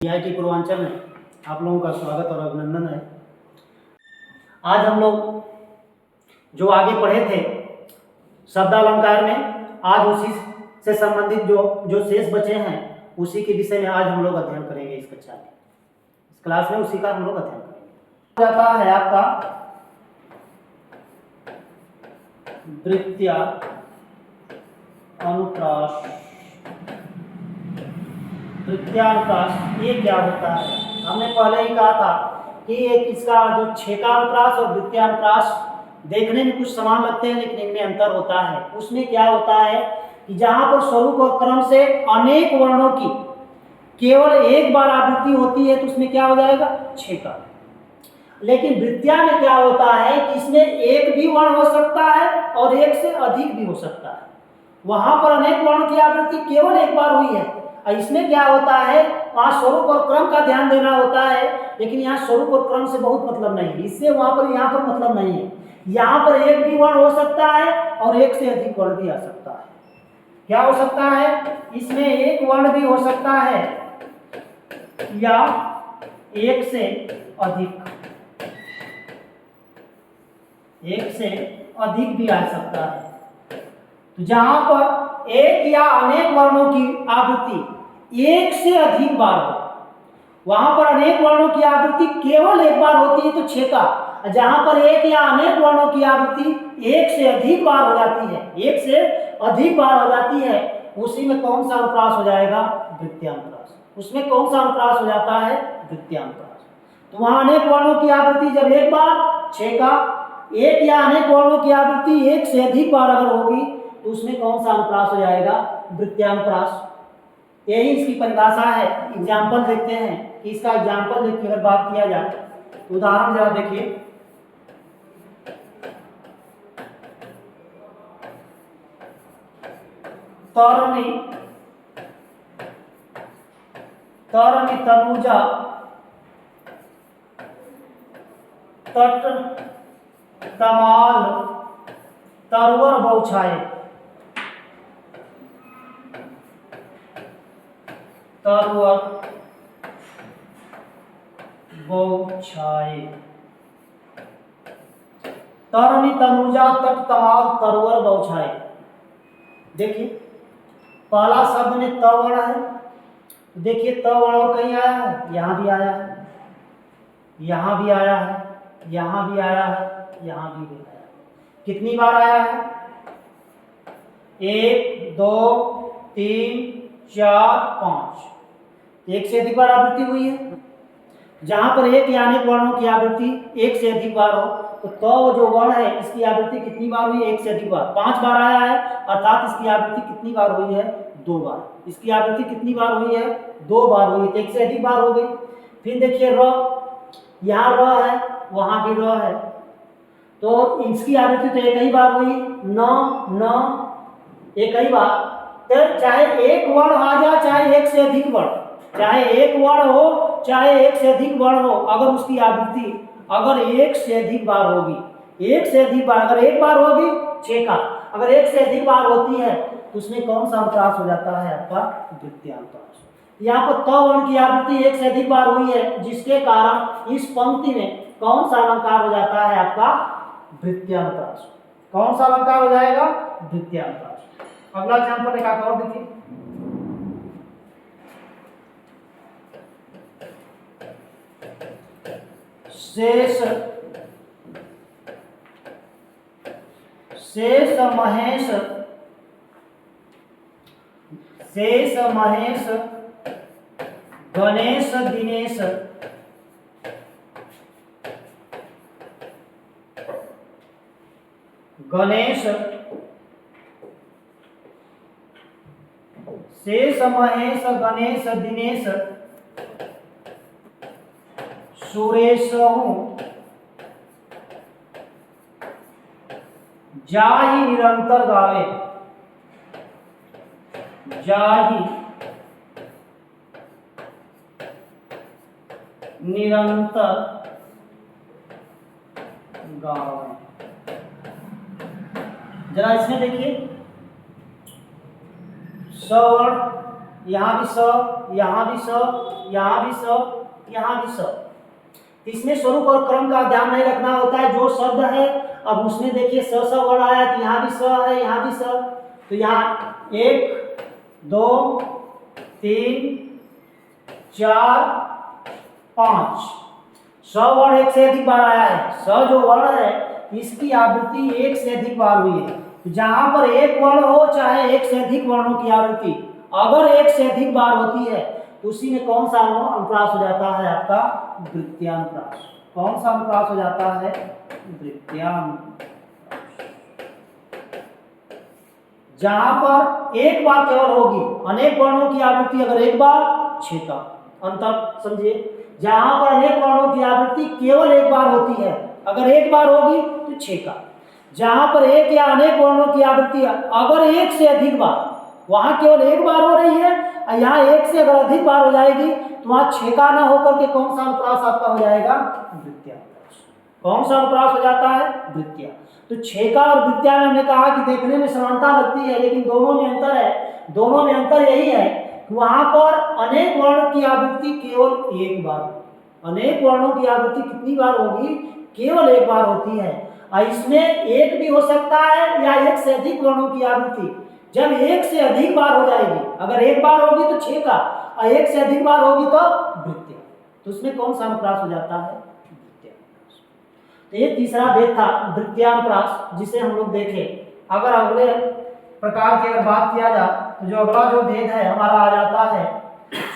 IIT Purvanchal में आप लोगों का स्वागत और अभिनंदन है। आज हम लोग जो आगे पढ़े थे शब्दालंकार में, आज उसी से संबंधित जो जो शेष बचे हैं उसी के विषय में आज हम लोग अध्ययन करेंगे। इस कक्षा में, इस क्लास में उसी का हम लोग अध्ययन करेंगे। जाता है आपका वृत्तीय अनुप्रास। वृत्त्यानुप्रास ये क्या होता है? हमने पहले ही कहा था कि एक इसका जो छेकानुप्रास और वृत्त्यानुप्रास देखने में कुछ समान लगते हैं, लेकिन इनमें अंतर होता है। उसमें क्या होता है कि जहां पर स्वरूप और क्रम से अनेक वर्णों की केवल एक बार आवृत्ति होती है तो उसमें क्या हो जाएगा? छेका। लेकिन वृत्त्या में क्या होता है कि इसमें एक भी वर्ण हो सकता है और एक से अधिक भी हो सकता है। वहां पर अनेक वर्णों की आवृत्ति केवल एक बार हुई है, और इसमें क्या होता है, वहां स्वरूप और क्रम का ध्यान देना होता है, लेकिन यहाँ स्वरूप और क्रम से बहुत मतलब नहीं है। इससे वहां पर यहाँ पर मतलब नहीं है। यहाँ पर एक भी वर्ण हो सकता है और एक से अधिक वर्ण भी आ सकता है। क्या हो सकता है? इसमें एक वर्ण भी हो सकता है या एक से अधिक भी आ सकता है। तो जहां पर एक या अनेक वर्णों की आवृत्ति एक से अधिक बार हो, वहां पर अनेक वर्णों की आवृत्ति केवल एक बार होती है तो छेका। जहां पर एक या अनेक वर्णों की आवृत्ति एक से अधिक बार हो जाती है, एक से अधिक बार हो जाती है, उसी में कौन सा अनुप्रास हो जाएगा? वृत्त्यानुप्रास। उसमें कौन सा अनुप्रास हो जाता है? वृत्त्यानुप्रास। तो वहां अनेक वर्णों की आवृत्ति जब एक बार, छेका। एक या अनेक वर्णों की आवृत्ति एक से अधिक बार अगर होगी तो उसमें कौन सा अनुप्रास हो जाएगा? वृत्त्यानुप्रास। यही इसकी परिभाषा है। एग्जाम्पल देखते हैं कि इसका एग्जाम्पल देख के अगर बात किया जाए तो उदाहरण जरा देखिए। तरनी तनुजा तट तमाल तरवर बौछाए। तरवर बौछाए। तरनी तनुजा तट तमाल तरवर बौछाए। देखिए पहला शब्द में त वर्ण है। देखिए त वर्ण और कहीं आया है? यहां भी आया है, यहां भी आया है, यहां भी आया है, यहां भी आया है। कितनी बार आया है? 1 2 3 4 5। एक से अधिक बार आवृत्ति हुई है। जहां पर एक या अनेक वर्णों की आवृत्ति एक से अधिक बार हो तो जो वर्ण है इसकी आवृत्ति कितनी बार हुई? एक से अधिक बार। 5 बार आया है, अर्थात इसकी आवृत्ति कितनी बार हुई है? 2 बार। इसकी आवृत्ति कितनी बार हुई है? 2 बार हुई है, एक से अधिक बार हो गई। फिर देखिए र, यहाँ र है, वहां भी र है, तो इसकी आवृत्ति तो एक ही बार हुई। न एक ही बार। तो चाहे एक वर्ण आ जाए चाहे एक से अधिक वर्ण, चाहे एक वर्ण हो चाहे एक से अधिक वर्ण हो, अगर उसकी आवृत्ति अगर एक से अधिक बार होगी, एक से अधिक बार, अगर एक बार होगी छेका, अगर एक से अधिक बार होती है तो उसमें कौन सा अनुप्रास हो जाता है? आपका वृत्त्यानुप्रास। यहाँ पर त वर्ण की आवृत्ति एक से अधिक बार हुई है, जिसके कारण इस पंक्ति में कौन सा अलंकार हो जाता है? आपका वृत्त्यानुप्रास। कौन सा अलंकार हो जाएगा? वृत्त्यानुप्रास। अगला एग्जांपल एक और देखिए। शेष महेश गणेश दिनेश गणेश शेष महेश गणेश दिनेश सुरेश जाहि निरंतर गावे। जाहि निरंतर गावे। जरा इसमें देखिए, सवर्ण यहाँ भी स, यहाँ भी स, यहाँ भी स, यहाँ भी स। इसमें स्वरूप और क्रम का ध्यान नहीं रखना होता है। जो शब्द है अब उसमें देखिए स वर्ण आया तो यहाँ भी स है, यहाँ भी स। तो यहाँ 1 2 3 4 5 स वर्ण एक से अधिक बार आया है। स जो वर्ण है इसकी आवृत्ति एक से अधिक बार हुई है। तो जहां पर एक वर्ण हो चाहे एक से अधिक वर्णों की आवृत्ति अगर एक से अधिक बार होती है तो उसी में कौन सा अनुप्रास हो जाता है? आपका वृत्त्यानुप्रास। कौन सा अनुप्रास हो जाता है? वृत्त्यानुप्रास। जहां पर एक बार केवल होगी, अनेक वर्णों की आवृत्ति अगर एक बार छेका। अंतर समझिए, जहां पर अनेक वर्णों की आवृत्ति केवल एक बार होती है, अगर एक बार होगी तो छेका। जहां पर एक या अनेक वर्णों की आवृत्ति अगर एक से अधिक बार, वहां केवल एक बार हो रही है, यहाँ एक से अगर अधिक बार हो जाएगी तो वहां छेका ना होकर के कौन सा अनुप्रास आपका हो जाएगा? वृत्त्यानुप्रास। कौन सा अनुप्रास हो जाता है? वृत्त्या। तो छेका और वृत्त्या में हमने कहा कि देखने में समानता लगती है लेकिन दोनों में अंतर है। दोनों में अंतर यही है कि वहां पर अनेक वर्ण की आवृत्ति केवल एक बार, अनेक वर्णों की आवृत्ति कितनी बार होगी? केवल एक बार होती है। इसमें एक भी हो सकता है या एक से अधिक वर्णों की आवृत्ति। जब एक से अधिक बार हो जाएगी, अगर एक बार होगी तो छेका और एक से अधिक बार होगी तो वृत्त्या, तो उसमें कौन सा अनुप्रास हो जाता है? वृत्त्यानुप्रास। तो ये तीसरा भेद था वृत्त्यानुप्रास, जिसे हम लोग देखे। अगर अगले प्रकार की अगर बात किया जाए तो जो अगला जो भेद है हमारा आ जाता है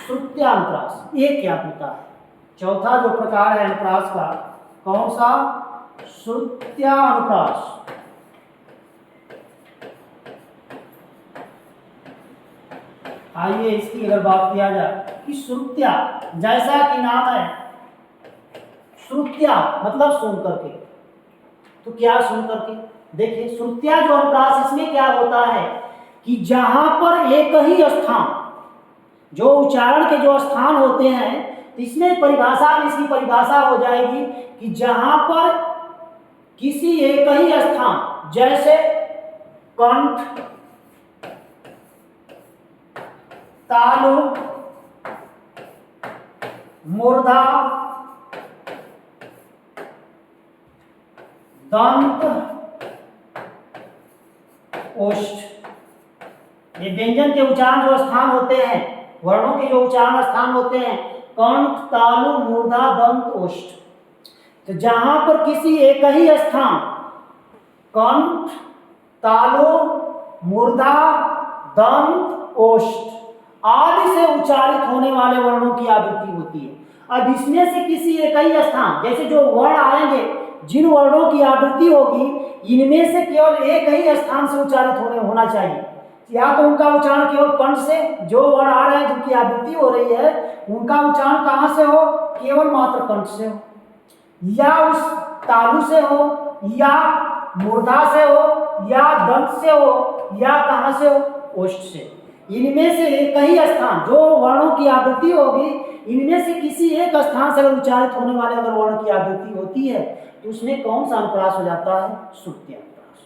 श्रुत्यानुप्रास। ये क्या होता है? चौथा जो प्रकार है अनुप्रास का, कौन सा? श्रुत्यानुप्रास। आइए इसकी अगर बात किया जाए कि श्रुत्या, जैसा कि नाम है श्रुत्या मतलब सुन करके, तो क्या सुन करके? देखिए श्रुत्या जो अनुप्रास, इसमें क्या होता है कि जहां पर एक ही स्थान, जो उच्चारण के जो स्थान होते हैं, तो इसमें परिभाषा में इसकी परिभाषा हो जाएगी कि जहां पर किसी एक ही स्थान, जैसे कंठ, तालु, मूर्धा, दंत, ओष्ठ, ये व्यंजन के उच्चारण जो स्थान होते हैं, वर्णों के जो उच्चारण स्थान होते हैं, कंठ, तालु, मूर्धा, दंत, ओष्ठ। तो जहां पर किसी एक ही स्थान कंठ, तालु, मूर्धा, दंत, ओष्ठ आदि से उच्चारित होने वाले वर्णों की आवृत्ति होती है। अब इसमें से किसी एक ही स्थान, जैसे जो वर्ण आएंगे, जिन वर्णों की आवृत्ति होगी, इनमें से केवल एक ही स्थान से उच्चारित होना चाहिए। या तो उनका उच्चारण केवल कंठ से, जो वर्ण आ रहे हैं जिनकी आवृत्ति हो रही है उनका उच्चारण कहाँ से हो? केवल मात्र कंठ से हो, या उस तालु से हो, या मूर्धा से हो, या दंत से हो, या कहाँ से हो? ओष्ठ से। इनमें से एक ही स्थान, जो वर्णों की आवृत्ति होगी, इनमें से किसी एक स्थान से अगर उच्चारित होने वाले अगर वर्ण की आवृत्ति होती है तो उसमें कौन सा अनुप्रास हो जाता है? श्रुत्यानुप्रास।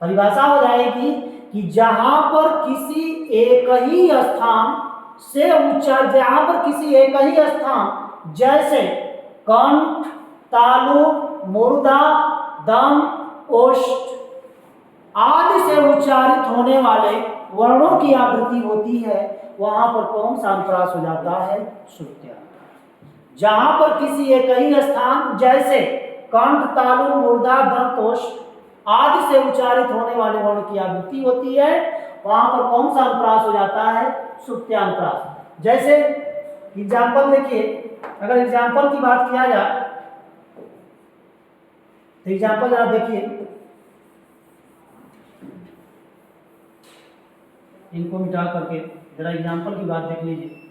परिभाषा हो जाएगी कि जहां पर किसी एक ही स्थान से उच्चारण, जहां पर किसी एक ही स्थान, जैसे कंठ, तालु, मूर्धा, दंत, ओष्ठ आदि से उच्चारित होने वाले वर्णों की आवृत्ति होती है, वहां पर कौन सा अनुप्रास हो जाता है? श्रुत्यानुप्रास। जहां पर किसी एक ही स्थान, जैसे कंठ, तालु, मूर्धा, दंत, ओष्ठ आदि से उच्चारित होने वाले वर्ण की आवृत्ति होती है, वहां पर कौन सा अनुप्रास हो जाता है? श्रुत्यानुप्रास। जैसे एग्जाम्पल देखिए, अगर एग्जाम्पल की बात किया जाए तो एग्जाम्पल जरा देखिए, इनको मिटा करके जरा एग्जाम्पल की बात देख लीजिए।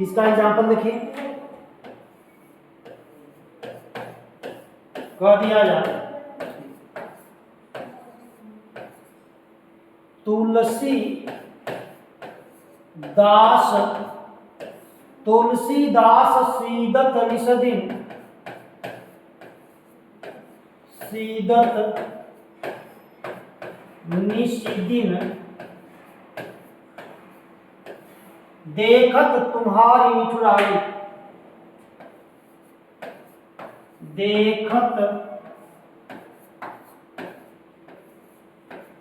इसका एग्जाम्पल देखिए, कह दिया जाए तुलसीदास सीदत निषदिन, सीदत निशिदिन देखत तुम्हारी निठुराई, देखत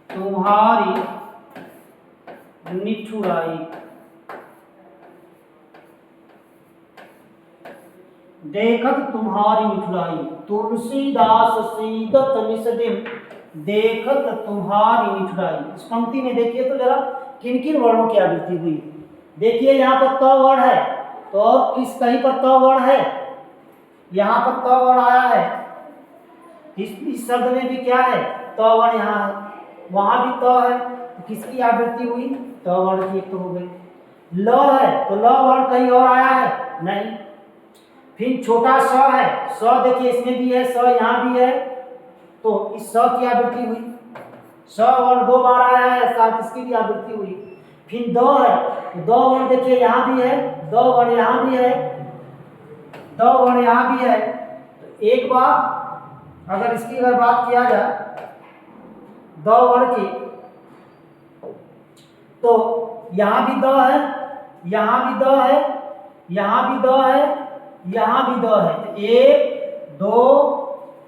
तुम्हारी निठुराई, देखत तुम्हारी निठुराई। तुलसीदास सीदत निसदिन देखत तुम्हारी निठुराई। इस पंक्ति में देखिए तो जरा किन किन वर्णों की आवृत्ति हुई। देखिए यहाँ पर त वर्ण है, तो और किस कहीं पर त वर्ण है, यहाँ पर त वर्ण आया है। इस शब्द में भी क्या है, त वर्ण यहाँ है, वहां भी त है, तो किसकी आवृत्ति हुई, त वर्ण की। तो हो गई। ल है तो ल वर्ण कहीं और आया है, नहीं। फिर छोटा स है, स देखिए इसमें भी है, स यहाँ भी है, तो इस स की आवृत्ति हुई। स वर्ण 2 बार आया है, साथ इसकी भी आवृत्ति हुई। फिर द है, तो द वर्ण देखिए यहाँ भी है, द वर्ण यहाँ भी है, द वर्ण यहाँ भी है। तो एक बार अगर इसकी अगर बात किया जाए द वर्ण की, तो यहाँ भी द है, यहाँ भी द है, यहाँ भी द है, यहाँ भी द है। तो 1 2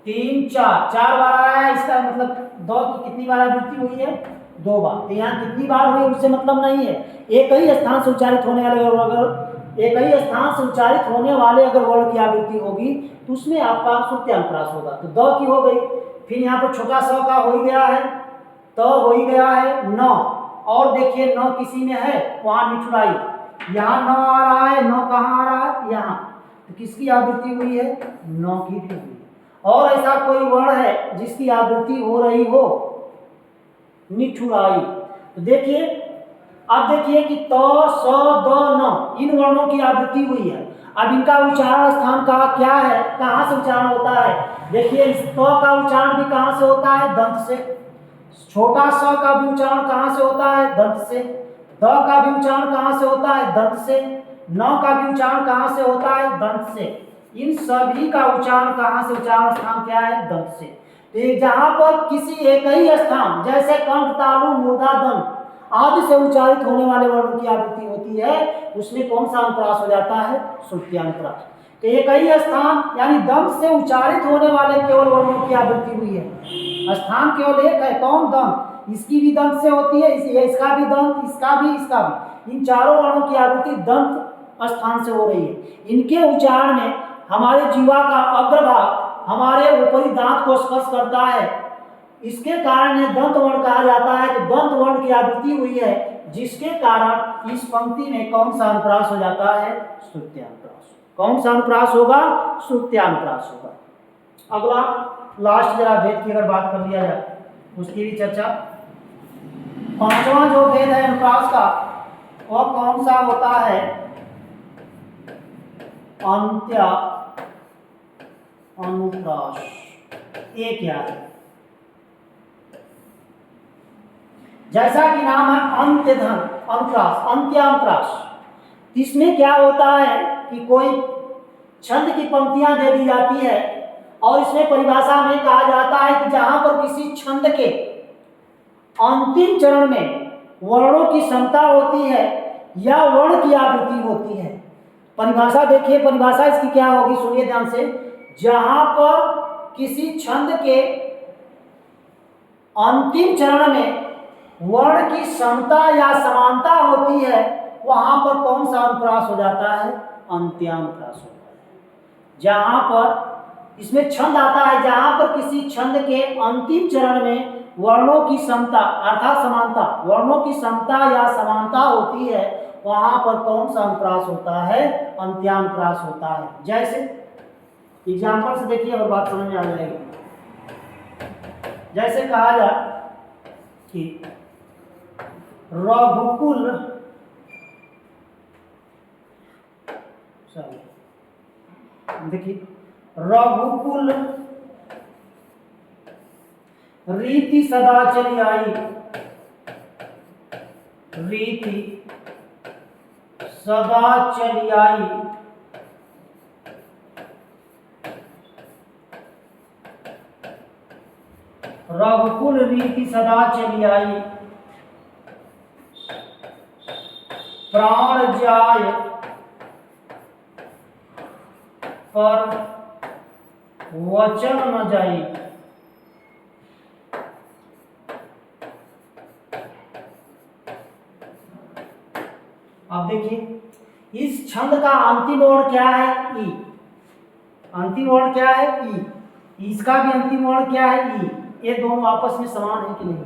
3 4 4 बार आया है, इसका मतलब द की कितनी बार आवृत्ति हुई है, 2 बार। तो यहाँ कितनी बार हुई उससे मतलब नहीं है, एक ही स्थान से उच्चारित होने वाले अगर एक ही स्थान से उच्चारित होने वाले अगर वर्ण की आवृत्ति होगी तो उसमें आपका श्रुत्यांतरास होगा। तो द की हो गई। फिर यहाँ पर छोटा स का हो ही गया है, तो हो ही गया है न। और देखिए न किसी में है, वहां निठुराई, यहाँ न आ रहा है, न कहाँ आ रहा है, यहाँ। तो किसकी आवृत्ति हुई है, न की भी हुई। और ऐसा कोई वर्ण है जिसकी आवृत्ति हो रही हो, निठुराई। तो देखिए अब देखिए कि त स द न इन वर्णों की आवृत्ति हुई है। अब इनका उच्चारण स्थान का क्या है, कहाँ से उच्चारण होता है। देखिए इस त का उच्चारण भी कहाँ से होता है, दंत से। छोटा स का भी उच्चारण कहाँ से होता है, दंत से। द का भी उच्चारण कहाँ से होता है, दंत से। न का भी उच्चारण कहाँ से होता है, दंत से। इन सभी का उच्चारण कहाँ से, उच्चारण स्थान क्या है, दंत से। तो जहां पर किसी एक ही स्थान जैसे कंठ तालु मूर्धा दंत आदि से उच्चारित होने वाले वर्णों की आवृत्ति होती है, उसमें कौन सा अनुप्रास हो जाता है, श्रुत्यांतरास। तो एक ही स्थान यानी दंत से उच्चारित होने वाले केवल वर्णों की आवृत्ति हुई है। स्थान केवल एक है, कौन, दंत। इसकी भी दंत से होती है, इसका भी दंत, इसका भी, इसका भी। इन चारों वर्णों की आवृत्ति दंत स्थान से हो रही है। इनके उच्चारण में हमारे जीवा का अग्रभाग हमारे ऊपरी दांत को स्पर्श करता है, इसके कारण यह दंत वर्ण कहा जाता है। तो दंत वर्ण की आवृत्ति हुई है, जिसके कारण इस पंक्ति में कौन सा अनुप्रास हो जाता है, श्रुत्यांतरास। कौन सा अनुप्रास होगा, श्रुत्यांतरास होगा। अगला लास्ट जरा भेद की अगर बात कर लिया जाए, उसकी भी चर्चा। 5वां जो भेद है अनुप्रास का, वह कौन सा होता है, अंत्य अनुप्रास। ये क्या है, जैसा कि नाम है अंत्य धन अनुप्रास, अंत्यानुप्रास। इसमें क्या होता है कि कोई छंद की पंक्तियां दे दी जाती है और इसमें परिभाषा में कहा जाता है कि जहां पर किसी छंद के अंतिम चरण में वर्णों की समता होती है या वर्ण की आवृत्ति होती है। परिभाषा देखिए, परिभाषा इसकी क्या होगी, सुनिए ध्यान से। जहां पर किसी छंद के अंतिम चरण में वर्ण की समता या समानता होती है, वहां पर कौन सा अनुप्रास हो जाता है, अंत्यानुप्रास होता है। जहां पर इसमें छंद आता है, जहां पर किसी छंद के अंतिम चरण में वर्णों की समता अर्थात समानता, वर्णों की समता या समानता होती है, वहां पर कौन सा अनुप्रास होता है, अंत्यानुप्रास होता है। जैसे एग्जाम्पल से देखिए और बात समझ में आ जाएगी। जैसे कहा जाए कि रघुकुल, देखिए रघुकुल रीति सदा चली आई, रीति सदा चली आई, रघुकुल रीति सदा चली आई, प्राण जाय पर वचन न जाई। अब देखिए इस छंद का अंतिम वर्ण क्या है? ई। अंतिम वर्ण क्या है? ई। इसका भी अंतिम वर्ण क्या है? ई। ये दोनों आपस में समान है कि नहीं?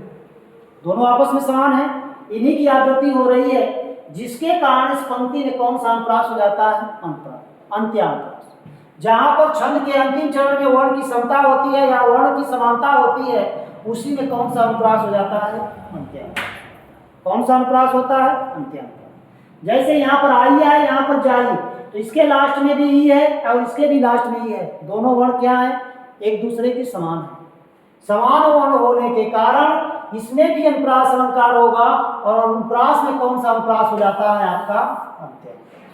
दोनों आपस में समान है। इन्हीं की आवृत्ति हो रही है, जिसके कारण इस पंक्ति में कौन सा अनुप्रास हो जाता है? अंतरास, अंत्यानुप्रास। जहां पर छंद के अंतिम चरण में वर्ण की समता होती है या वर्ण की समानता होती है, उसी में कौन सा अनुप्रास हो जाता है? अंत्यानुप्रास। कौन सा अनुप्रास होता है? अंत्यानुप्रास। जैसे यहाँ पर आई है, यहाँ पर जाई, तो इसके लास्ट में भी ई है और इसके भी लास्ट में ई है। दोनों वर्ण क्या है? एक दूसरे के समान है। समान वर्ण होने के कारण इसमें भी अनुप्रास अलंकार होगा, और अनुप्रास में कौन सा अनुप्रास हो जाता है? आपका अंत्यानुप्रास।